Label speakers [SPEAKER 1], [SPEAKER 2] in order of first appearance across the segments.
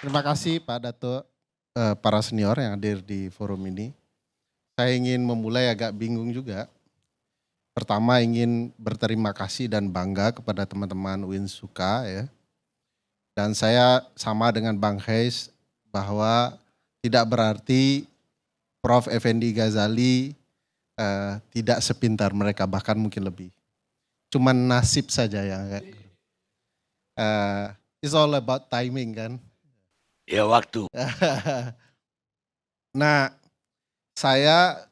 [SPEAKER 1] Terima kasih Pak Dato, para senior yang hadir di forum ini. Saya ingin memulai agak bingung juga. Pertama ingin berterima kasih dan bangga kepada teman-teman Winsuka ya. Dan saya sama dengan Bang Heis bahwa tidak berarti Prof. Effendi Ghazali tidak sepintar mereka, bahkan mungkin lebih. Cuman nasib saja yang it's all about timing kan.
[SPEAKER 2] Ya waktu.
[SPEAKER 1] Nah, saya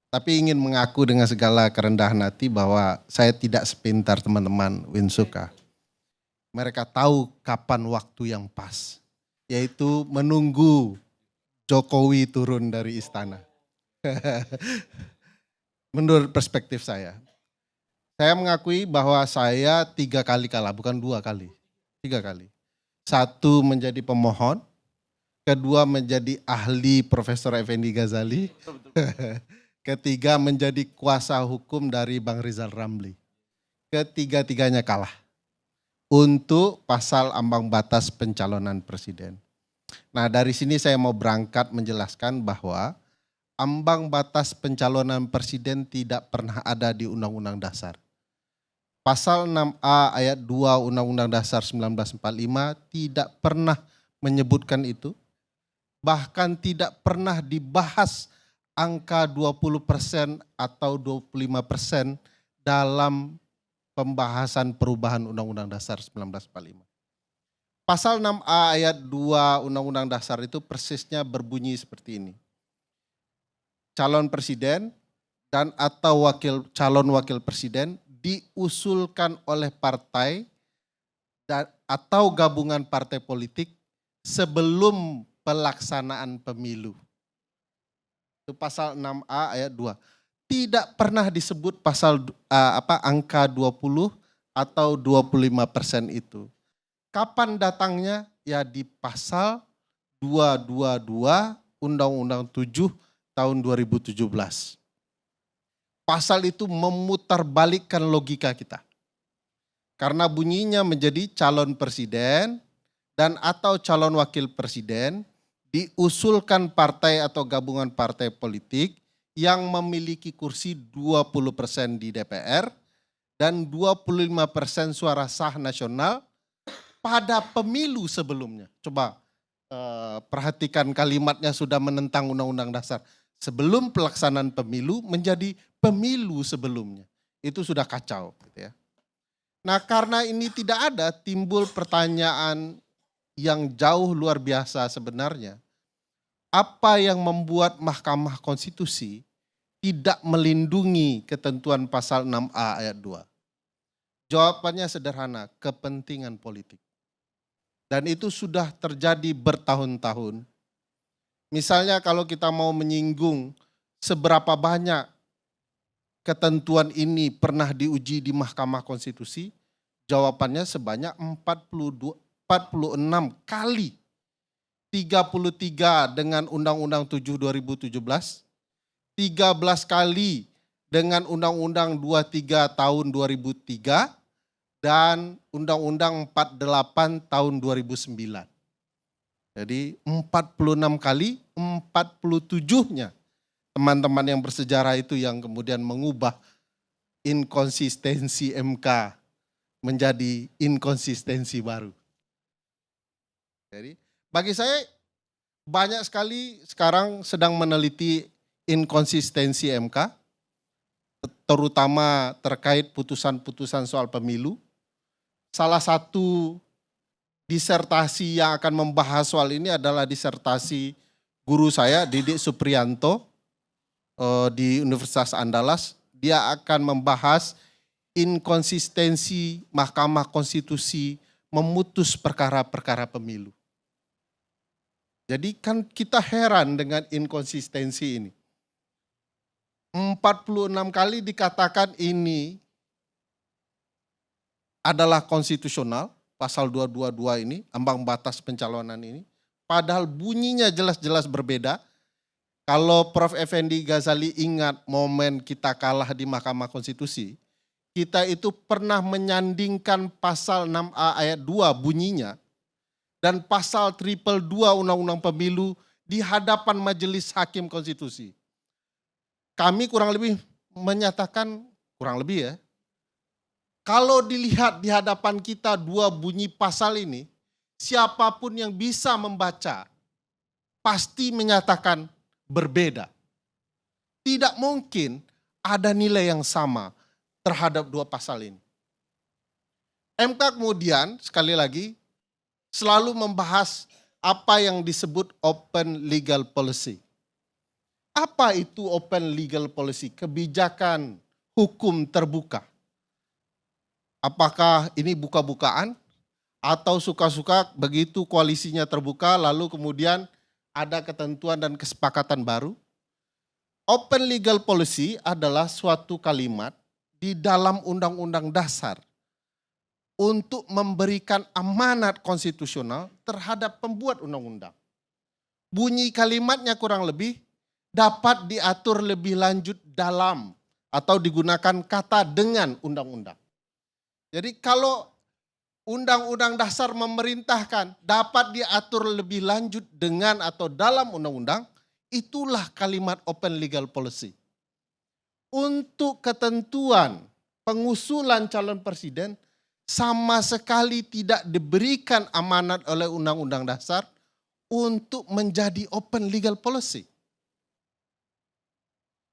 [SPEAKER 1] tapi ingin mengaku dengan segala kerendahan hati bahwa saya tidak sepintar teman-teman Winsuka. Mereka tahu kapan waktu yang pas, yaitu menunggu Jokowi turun dari istana. Menurut perspektif saya mengakui bahwa saya 3 kali kalah, bukan 2 kali, 3 kali. 1 menjadi pemohon, kedua menjadi ahli Profesor Effendi Ghazali, ketiga menjadi kuasa hukum dari Bang Rizal Ramli. Ketiga-tiganya kalah untuk pasal ambang batas pencalonan presiden. Nah, dari sini saya mau berangkat menjelaskan bahwa ambang batas pencalonan presiden tidak pernah ada di Undang-Undang Dasar. Pasal 6A ayat 2 Undang-Undang Dasar 1945 tidak pernah menyebutkan itu. Bahkan tidak pernah dibahas angka 20% atau 25% dalam pembahasan perubahan Undang-Undang Dasar 1945. Pasal 6A ayat 2 Undang-Undang Dasar itu persisnya berbunyi seperti ini. Calon presiden dan atau calon wakil presiden diusulkan oleh partai atau gabungan partai politik sebelum pelaksanaan pemilu. Itu pasal 6A ayat 2. Tidak pernah disebut pasal angka 20 atau 25% itu. Kapan datangnya? Ya di pasal 222 Undang-Undang 7 tahun 2017. Pasal itu memutarbalikkan logika kita. Karena bunyinya menjadi calon presiden dan atau calon wakil presiden diusulkan partai atau gabungan partai politik yang memiliki kursi 20% di DPR dan 25% suara sah nasional pada pemilu sebelumnya. Coba perhatikan kalimatnya sudah menentang Undang-Undang Dasar. Sebelum pelaksanaan pemilu menjadi pemilu sebelumnya. Itu sudah kacau gitu ya. Nah, karena ini tidak ada, timbul pertanyaan yang jauh luar biasa sebenarnya. Apa yang membuat Mahkamah Konstitusi tidak melindungi ketentuan pasal 6A ayat 2? Jawabannya sederhana, kepentingan politik. Dan itu sudah terjadi bertahun-tahun. Misalnya kalau kita mau menyinggung seberapa banyak ketentuan ini pernah diuji di Mahkamah Konstitusi, jawabannya sebanyak 46 kali. 33 dengan Undang-Undang 7 2017, 13 kali dengan Undang-Undang 23 tahun 2003, dan Undang-Undang 48 tahun 2009. Jadi 46 kali, 47-nya teman-teman yang bersejarah itu yang kemudian mengubah inkonsistensi MK menjadi inkonsistensi baru. Jadi bagi saya banyak sekali sekarang sedang meneliti inkonsistensi MK, terutama terkait putusan-putusan soal pemilu. Salah satu disertasi yang akan membahas soal ini adalah disertasi guru saya, Didik Supriyanto, di Universitas Andalas. Dia akan membahas inkonsistensi Mahkamah Konstitusi memutus perkara-perkara pemilu. Jadi kan kita heran dengan inkonsistensi ini. 46 kali dikatakan ini adalah konstitusional, pasal 222 ini, ambang batas pencalonan ini, padahal bunyinya jelas-jelas berbeda. Kalau Prof. Effendi Ghazali ingat momen kita kalah di Mahkamah Konstitusi, kita itu pernah menyandingkan pasal 6A ayat 2 bunyinya dan pasal 222 Undang-Undang Pemilu di hadapan Majelis Hakim Konstitusi. Kami kurang lebih menyatakan, kurang lebih ya, kalau dilihat di hadapan kita dua bunyi pasal ini, siapapun yang bisa membaca pasti menyatakan berbeda. Tidak mungkin ada nilai yang sama terhadap dua pasal ini. MK kemudian sekali lagi selalu membahas apa yang disebut open legal policy. Apa itu open legal policy? Kebijakan hukum terbuka. Apakah ini buka-bukaan atau suka-suka begitu koalisinya terbuka lalu kemudian ada ketentuan dan kesepakatan baru? Open legal policy adalah suatu kalimat di dalam undang-undang dasar untuk memberikan amanat konstitusional terhadap pembuat undang-undang. Bunyi kalimatnya kurang lebih dapat diatur lebih lanjut dalam atau digunakan kata dengan undang-undang. Jadi kalau undang-undang dasar memerintahkan dapat diatur lebih lanjut dengan atau dalam undang-undang, itulah kalimat open legal policy. Untuk ketentuan pengusulan calon presiden, sama sekali tidak diberikan amanat oleh Undang-Undang Dasar untuk menjadi open legal policy.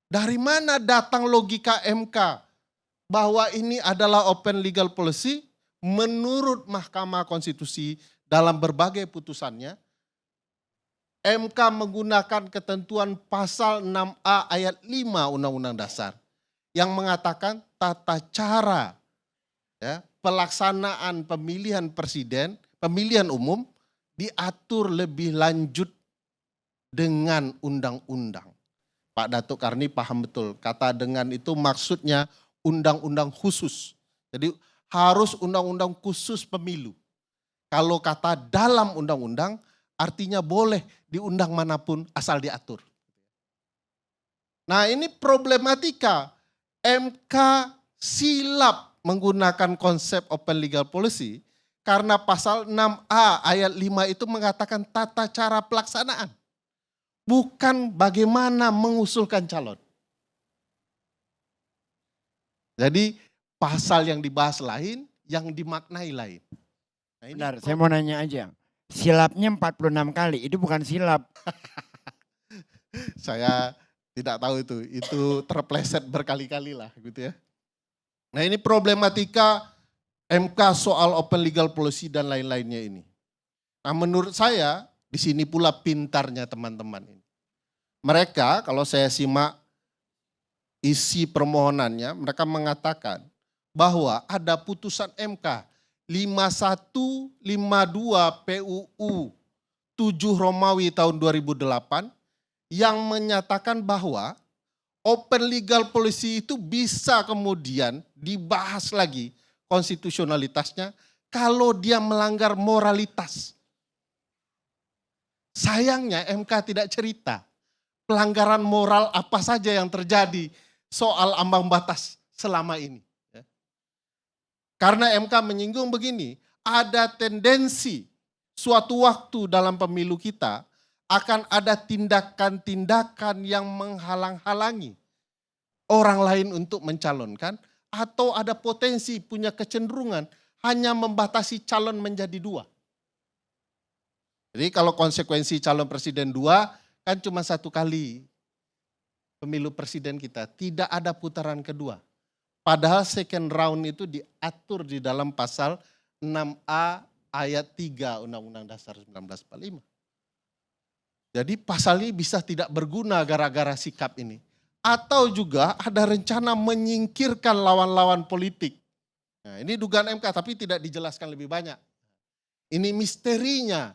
[SPEAKER 1] Dari mana datang logika MK bahwa ini adalah open legal policy? Menurut Mahkamah Konstitusi dalam berbagai putusannya, MK menggunakan ketentuan pasal 6A ayat 5 Undang-Undang Dasar yang mengatakan tata cara pelaksanaan pemilihan presiden, pemilihan umum diatur lebih lanjut dengan undang-undang. Pak Datuk Karni paham betul, kata dengan itu maksudnya undang-undang khusus. Jadi harus undang-undang khusus pemilu. Kalau kata dalam undang-undang artinya boleh di undang manapun asal diatur. Nah ini problematika, MK silap menggunakan konsep open legal policy karena pasal 6A ayat 5 itu mengatakan tata cara pelaksanaan. Bukan bagaimana mengusulkan calon. Jadi pasal yang dibahas lain, yang dimaknai lain. Nah,
[SPEAKER 3] Benar, saya mau nanya aja. Silapnya 46 kali, itu bukan silap.
[SPEAKER 1] Saya tidak tahu itu terpleset berkali-kali lah gitu ya. Nah ini problematika MK soal open legal policy dan lain-lainnya ini. Nah menurut saya di sini pula pintarnya teman-teman ini. Mereka kalau saya simak isi permohonannya, mereka mengatakan bahwa ada putusan MK 5152 PUU 7 Romawi tahun 2008 yang menyatakan bahwa open legal policy itu bisa kemudian dibahas lagi konstitusionalitasnya kalau dia melanggar moralitas. Sayangnya MK tidak cerita pelanggaran moral apa saja yang terjadi soal ambang batas selama ini. Karena MK menyinggung begini, ada tendensi suatu waktu dalam pemilu kita akan ada tindakan-tindakan yang menghalang-halangi orang lain untuk mencalonkan atau ada potensi punya kecenderungan hanya membatasi calon menjadi dua. Jadi kalau konsekuensi calon presiden dua kan cuma satu kali pemilu presiden kita, tidak ada putaran kedua. Padahal second round itu diatur di dalam pasal 6A ayat 3 Undang-Undang Dasar 1945. Jadi pasal ini bisa tidak berguna gara-gara sikap ini. Atau juga ada rencana menyingkirkan lawan-lawan politik. Nah, ini dugaan MK tapi tidak dijelaskan lebih banyak. Ini misterinya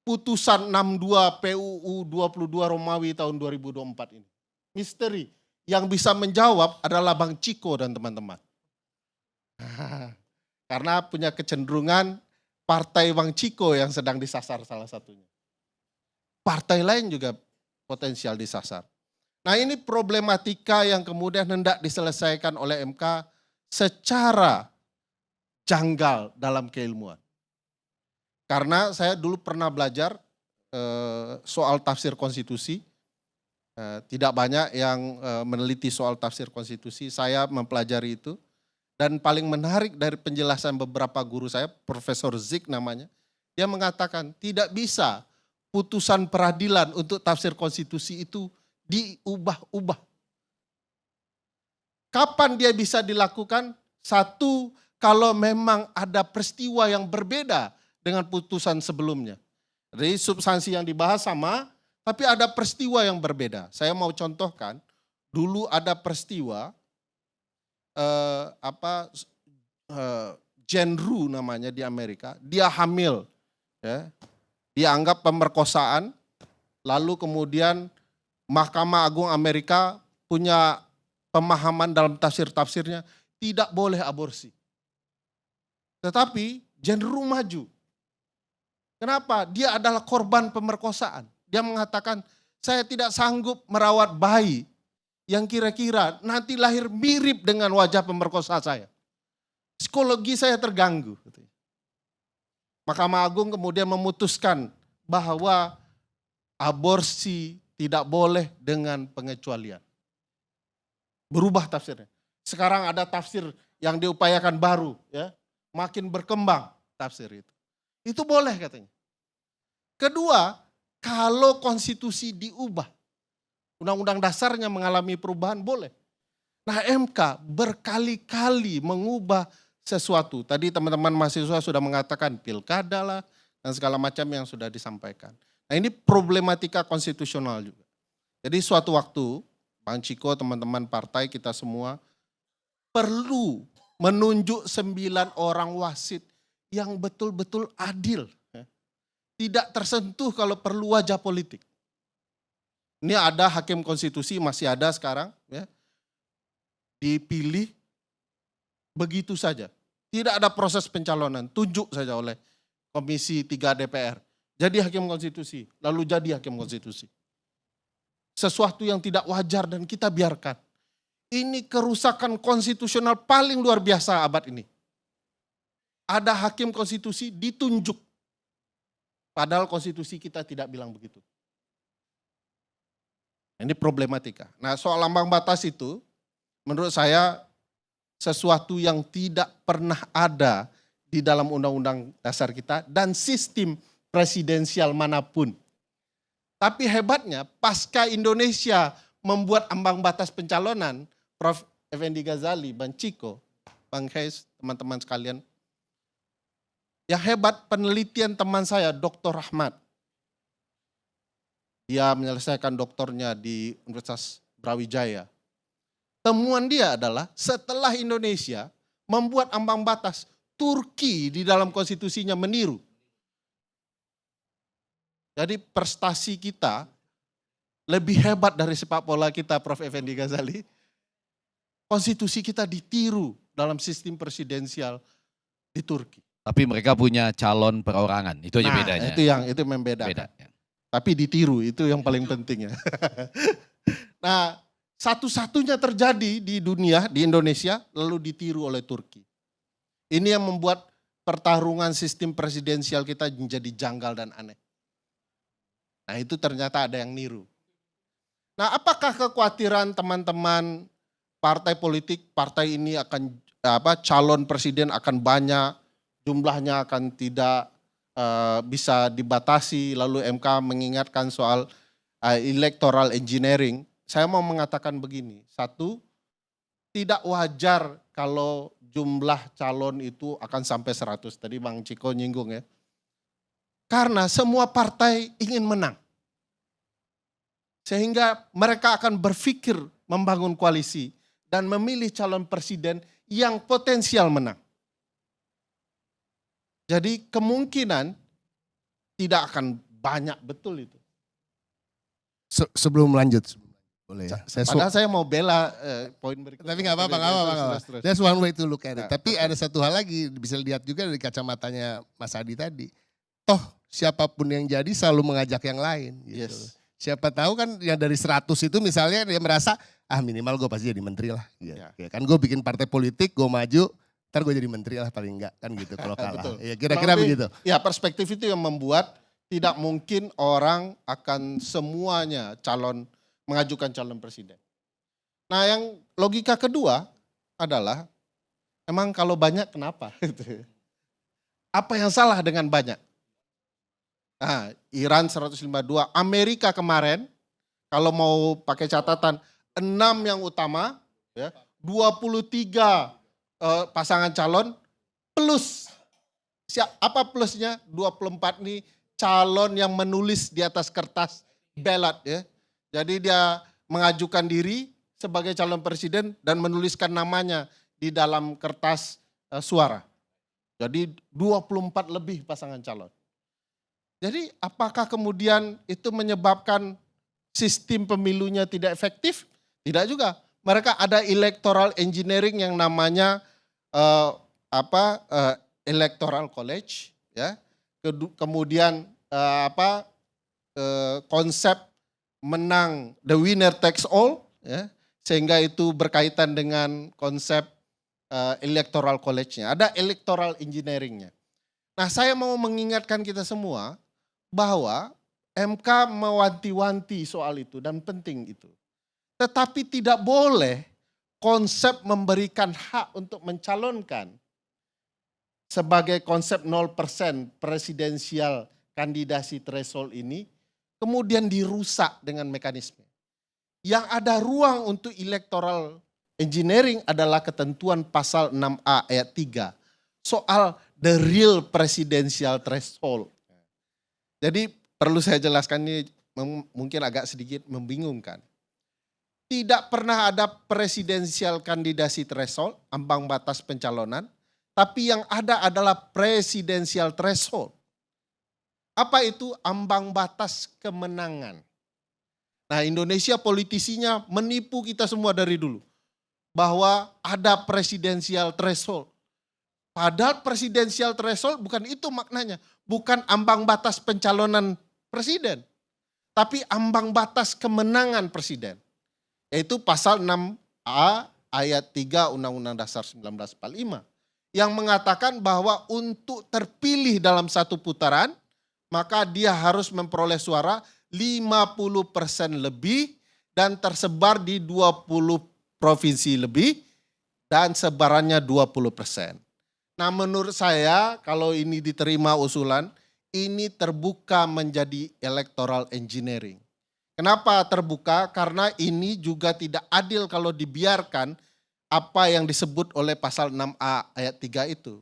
[SPEAKER 1] putusan 62 PUU 22 Romawi tahun 2024 ini. Misteri. Yang bisa menjawab adalah Bang Ciko dan teman-teman. Karena punya kecenderungan partai Bang Ciko yang sedang disasar salah satunya. Partai lain juga potensial disasar. Nah ini problematika yang kemudian hendak diselesaikan oleh MK secara janggal dalam keilmuan. Karena saya dulu pernah belajar soal tafsir konstitusi. Tidak banyak yang meneliti soal tafsir konstitusi. Saya mempelajari itu. Dan paling menarik dari penjelasan beberapa guru saya, Profesor Zik namanya, dia mengatakan tidak bisa putusan peradilan untuk tafsir konstitusi itu diubah-ubah. Kapan dia bisa dilakukan? Satu, kalau memang ada peristiwa yang berbeda dengan putusan sebelumnya. Jadi substansi yang dibahas sama, tapi ada peristiwa yang berbeda. Saya mau contohkan, dulu ada peristiwa Jane Roe namanya di Amerika, dia hamil, ya, dianggap pemerkosaan, lalu kemudian Mahkamah Agung Amerika punya pemahaman dalam tafsir-tafsirnya tidak boleh aborsi. Tetapi Jane Roe maju. Kenapa? Dia adalah korban pemerkosaan. Dia mengatakan, saya tidak sanggup merawat bayi yang kira-kira nanti lahir mirip dengan wajah pemerkosa saya. Psikologi saya terganggu. Mahkamah Agung kemudian memutuskan bahwa aborsi tidak boleh dengan pengecualian. Berubah tafsirnya. Sekarang ada tafsir yang diupayakan baru, ya, makin berkembang tafsir itu. Itu boleh katanya. Kedua, kalau konstitusi diubah, undang-undang dasarnya mengalami perubahan, boleh. Nah, MK berkali-kali mengubah sesuatu. Tadi teman-teman mahasiswa sudah mengatakan pilkada lah dan segala macam yang sudah disampaikan. Nah, ini problematika konstitusional juga. Jadi suatu waktu, Bang Ciko, teman-teman partai kita semua perlu menunjuk 9 orang wasit yang betul-betul adil. Tidak tersentuh kalau perlu wajah politik. Ini ada hakim konstitusi, masih ada sekarang, ya, dipilih begitu saja. Tidak ada proses pencalonan, tunjuk saja oleh Komisi 3 DPR. Jadi hakim konstitusi, lalu jadi hakim konstitusi. Sesuatu yang tidak wajar dan kita biarkan. Ini kerusakan konstitusional paling luar biasa abad ini. Ada hakim konstitusi ditunjuk. Padahal konstitusi kita tidak bilang begitu. Ini problematika. Nah, soal ambang batas itu menurut saya sesuatu yang tidak pernah ada di dalam undang-undang dasar kita dan sistem presidensial manapun. Tapi hebatnya pasca Indonesia membuat ambang batas pencalonan, Prof. Effendi Ghazali, Bang Ciko, Bang Heis, teman-teman sekalian. Yang hebat penelitian teman saya, Dr. Rahmat. Dia menyelesaikan doktornya di Universitas Brawijaya. Temuan dia adalah setelah Indonesia membuat ambang batas, Turki di dalam konstitusinya meniru. Jadi prestasi kita lebih hebat dari sepak bola kita, Prof. Effendi Ghazali. Konstitusi kita ditiru dalam sistem presidensial di Turki.
[SPEAKER 2] Tapi mereka punya calon perorangan, itu aja bedanya.
[SPEAKER 1] Itu membedakan.
[SPEAKER 2] Beda, ya.
[SPEAKER 1] Tapi ditiru, itu yang paling penting ya. Nah, satu-satunya terjadi di dunia, di Indonesia, lalu ditiru oleh Turki. Ini yang membuat pertarungan sistem presidensial kita menjadi janggal dan aneh. Nah, itu ternyata ada yang niru. Nah, apakah kekhawatiran teman-teman partai politik, partai ini akan calon presiden akan banyak, jumlahnya akan tidak bisa dibatasi, lalu MK mengingatkan soal electoral engineering. Saya mau mengatakan begini, satu, tidak wajar kalau jumlah calon itu akan sampai 100. Tadi Bang Ciko nyinggung ya. Karena semua partai ingin menang. Sehingga mereka akan berpikir membangun koalisi dan memilih calon presiden yang potensial menang. Jadi kemungkinan tidak akan banyak betul itu.
[SPEAKER 4] Sebelum lanjut, boleh ya?
[SPEAKER 1] Padahal saya mau bela poin berikutnya.
[SPEAKER 4] Tapi nggak apa-apa. That's one way to look at it. Tapi ada satu hal lagi bisa dilihat juga dari kacamatanya Mas Adi tadi. Toh siapapun yang jadi selalu mengajak yang lain. Gitu.
[SPEAKER 1] Yes.
[SPEAKER 4] Siapa tahu kan yang dari 100 itu misalnya dia merasa minimal gue pasti jadi menteri lah. Gitu. Ya. Kan gue bikin partai politik, gue maju. ntar gue jadi menteri lah paling enggak kan gitu kalau kalah.
[SPEAKER 1] Betul.
[SPEAKER 4] Ya kira-kira begitu.
[SPEAKER 1] Ya perspektif itu yang membuat tidak mungkin orang akan semuanya mengajukan calon presiden. Nah yang logika kedua adalah emang kalau banyak kenapa? Apa yang salah dengan banyak? Nah, Iran 152, Amerika kemarin kalau mau pakai catatan 6 yang utama, ya, 23 pasangan calon plus. Apa plusnya? 24 nih calon yang menulis di atas kertas ballot ya. Jadi dia mengajukan diri sebagai calon presiden dan menuliskan namanya di dalam kertas suara. Jadi 24 lebih pasangan calon. Jadi apakah kemudian itu menyebabkan sistem pemilunya tidak efektif? Tidak juga. Mereka ada electoral engineering yang namanya electoral college, ya. Kemudian konsep menang the winner takes all, ya. Sehingga itu berkaitan dengan konsep electoral college-nya. Ada electoral engineering-nya. Nah, saya mau mengingatkan kita semua bahwa MK mewanti-wanti soal itu dan penting itu. Tetapi tidak boleh konsep memberikan hak untuk mencalonkan sebagai konsep 0% presidensial kandidasi threshold ini kemudian dirusak dengan mekanisme. Yang ada ruang untuk electoral engineering adalah ketentuan pasal 6A ayat 3 soal the real presidential threshold. Jadi perlu saya jelaskan ini mungkin agak sedikit membingungkan. Tidak pernah ada presidensial kandidasi threshold, ambang batas pencalonan, tapi yang ada adalah presidensial threshold. Apa itu ambang batas kemenangan? Nah, Indonesia politisinya menipu kita semua dari dulu. Bahwa ada presidensial threshold. Padahal presidensial threshold bukan itu maknanya. Bukan ambang batas pencalonan presiden. Tapi ambang batas kemenangan presiden. Yaitu pasal 6A ayat 3 Undang-Undang Dasar 1945. Yang mengatakan bahwa untuk terpilih dalam satu putaran, maka dia harus memperoleh suara 50% lebih dan tersebar di 20 provinsi lebih dan sebarannya 20%. Nah menurut saya kalau ini diterima usulan, ini terbuka menjadi electoral engineering. Kenapa terbuka? Karena ini juga tidak adil kalau dibiarkan apa yang disebut oleh pasal 6A ayat 3 itu.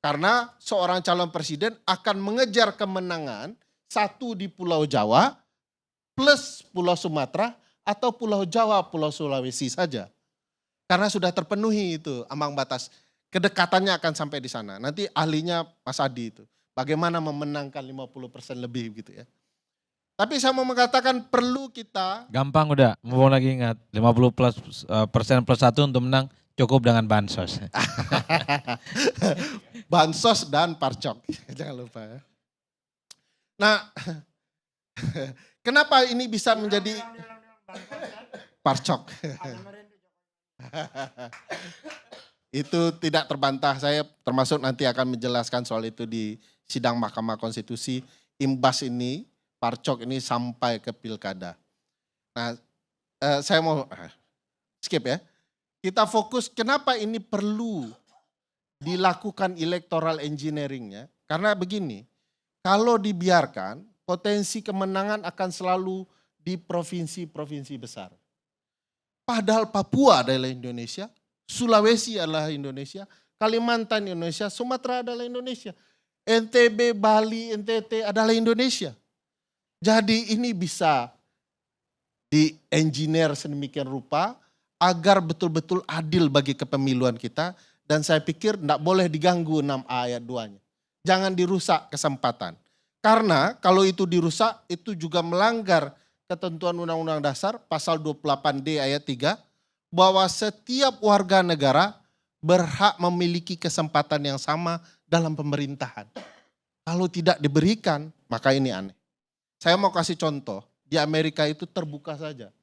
[SPEAKER 1] Karena seorang calon presiden akan mengejar kemenangan satu di Pulau Jawa plus Pulau Sumatera atau Pulau Jawa, Pulau Sulawesi saja. Karena sudah terpenuhi itu ambang batas. Kedekatannya akan sampai di sana. Nanti ahlinya Mas Adi itu. Bagaimana memenangkan 50% lebih gitu ya. Tapi saya mau mengatakan perlu kita.
[SPEAKER 2] Gampang udah, mau lagi ingat 50% plus 1 untuk menang cukup dengan bansos.
[SPEAKER 1] Bansos dan parcok, jangan lupa ya. Nah, kenapa ini bisa menjadi parcok? Itu tidak terbantah, saya termasuk nanti akan menjelaskan soal itu di sidang Mahkamah Konstitusi. Imbas ini, parcok ini sampai ke pilkada. Nah, saya mau skip ya. Kita fokus kenapa ini perlu dilakukan electoral engineering-nya. Karena begini, kalau dibiarkan potensi kemenangan akan selalu di provinsi-provinsi besar. Padahal Papua adalah Indonesia, Sulawesi adalah Indonesia, Kalimantan Indonesia, Sumatera adalah Indonesia. NTB, Bali, NTT adalah Indonesia. Jadi ini bisa di-engineer sedemikian rupa agar betul-betul adil bagi kepemiluan kita. Dan saya pikir tidak boleh diganggu 6A ayat 2-nya. Jangan dirusak kesempatan. Karena kalau itu dirusak itu juga melanggar ketentuan Undang-Undang Dasar pasal 28D ayat 3. Bahwa setiap warga negara berhak memiliki kesempatan yang sama dalam pemerintahan. Kalau tidak diberikan maka ini aneh. Saya mau kasih contoh, di Amerika itu terbuka saja.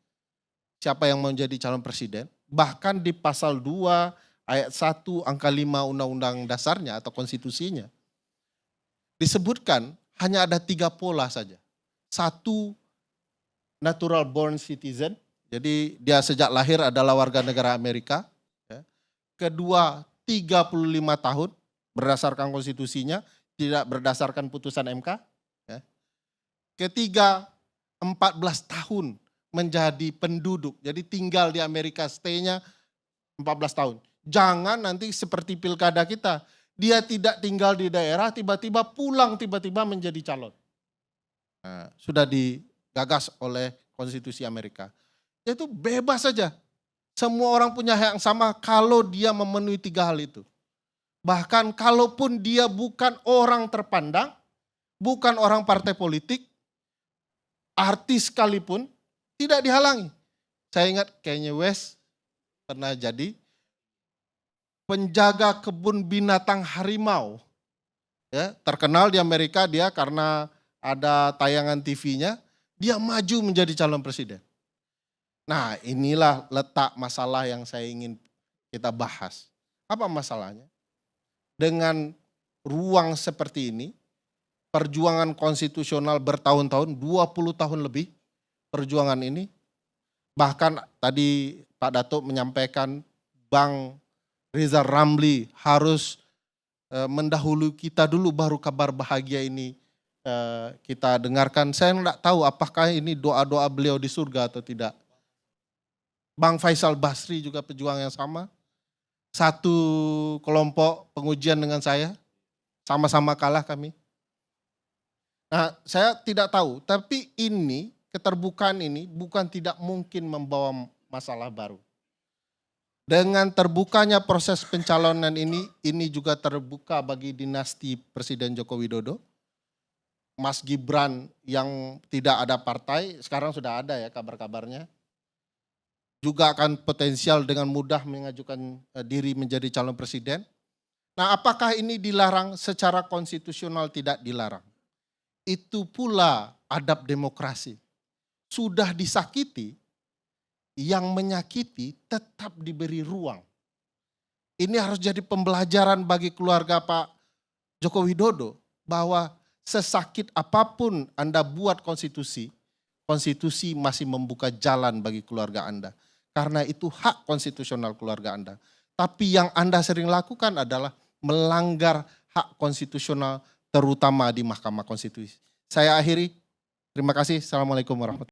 [SPEAKER 1] Siapa yang mau jadi calon presiden, bahkan di pasal 2 ayat 1 angka 5 undang-undang dasarnya atau konstitusinya, disebutkan hanya ada 3 pola saja. Satu, natural born citizen, jadi dia sejak lahir adalah warga negara Amerika. Ya. Kedua, 35 tahun berdasarkan konstitusinya, tidak berdasarkan putusan MK. Ya. Ketiga, 14 tahun menjadi penduduk, jadi tinggal di Amerika, stay-nya 14 tahun. Jangan nanti seperti pilkada kita, dia tidak tinggal di daerah, tiba-tiba pulang, tiba-tiba menjadi calon. Nah, sudah digagas oleh konstitusi Amerika. Itu bebas saja. Semua orang punya hak yang sama kalau dia memenuhi 3 hal itu. Bahkan kalaupun dia bukan orang terpandang, bukan orang partai politik, artis sekalipun, tidak dihalangi. Saya ingat Kanye West pernah jadi penjaga kebun binatang harimau. Ya, terkenal di Amerika dia karena ada tayangan TV-nya, dia maju menjadi calon presiden. Nah, inilah letak masalah yang saya ingin kita bahas. Apa masalahnya? Dengan ruang seperti ini, perjuangan konstitusional bertahun-tahun, 20 tahun lebih perjuangan ini, bahkan tadi Pak Datuk menyampaikan Bang Rizal Ramli harus mendahului kita dulu baru kabar bahagia ini kita dengarkan. Saya tidak tahu apakah ini doa-doa beliau di surga atau tidak. Bang Faisal Basri juga pejuang yang sama. Satu kelompok pengujian dengan saya, sama-sama kalah kami. Nah, saya tidak tahu, tapi ini, keterbukaan ini bukan tidak mungkin membawa masalah baru. Dengan terbukanya proses pencalonan ini juga terbuka bagi dinasti Presiden Joko Widodo. Mas Gibran yang tidak ada partai, sekarang sudah ada ya kabar-kabarnya. Juga akan potensial dengan mudah mengajukan diri menjadi calon presiden. Nah, apakah ini dilarang? Secara konstitusional tidak dilarang. Itu pula adab demokrasi. Sudah disakiti, yang menyakiti tetap diberi ruang. Ini harus jadi pembelajaran bagi keluarga Pak Joko Widodo bahwa sesakit apapun Anda buat konstitusi, konstitusi masih membuka jalan bagi keluarga Anda. Karena itu hak konstitusional keluarga Anda. Tapi yang Anda sering lakukan adalah melanggar hak konstitusional terutama di Mahkamah Konstitusi. Saya akhiri. Terima kasih. Assalamualaikum warahmatullahi wabarakatuh.